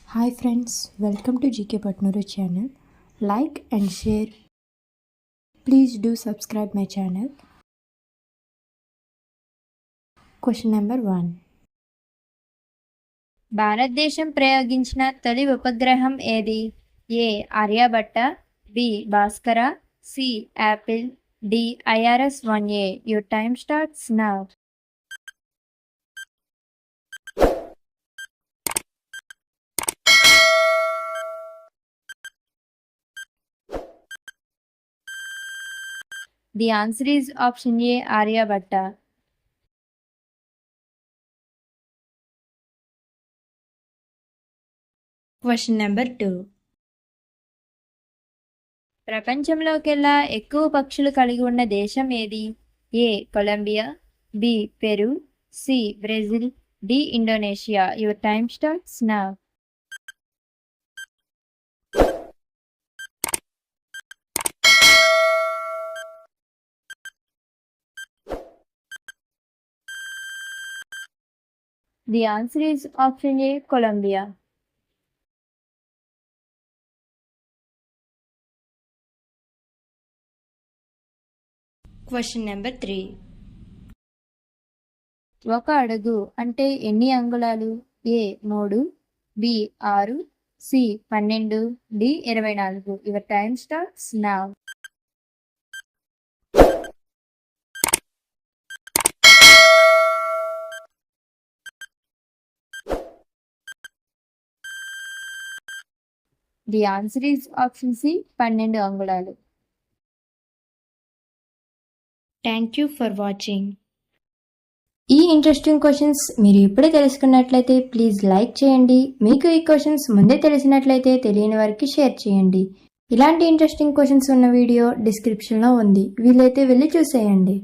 Hi friends, welcome to GK Patnuru channel. Like and share. Please do subscribe my channel. Question number 1. భారతదేశం ప్రయోగించిన తొలి ఉపగ్రహం ఏది? A Aryabhatta, B Bhaskara, C Apple, D IRS-1A. Your time starts now. The answer is option A, Aryabhatta. Question number 2. ప్రపంచంలోకెల్లా ఎక్కువ పక్షులు కలిగి ఉన్న దేశం ఏది? A Colombia, B Peru, C Brazil, D Indonesia. Your time starts now. The answer is option A, Colombia. Question number 3. ఒక అడుగు అంటే ఎన్ని అంగుళాలు? A 3, B 6, C 12, D 24. Your time starts now. The answer is option C 12 అంగుళాలు. Thank you for watching. ఈ interesting questions మీరు ఇప్పుడే తెలుసుకున్నట్లయితే please like చేయండి. మీకు ఈ క్వశ్చన్స్ ముందే తెలిసినట్లయితే తెలియని వారికి షేర్ చేయండి. ఇలాంటి ఇంట్రెస్టింగ్ క్వశ్చన్స్ ఉన్న వీడియో డిస్క్రిప్షన్లో ఉంది, వీలైతే వెళ్ళి చూసేయండి.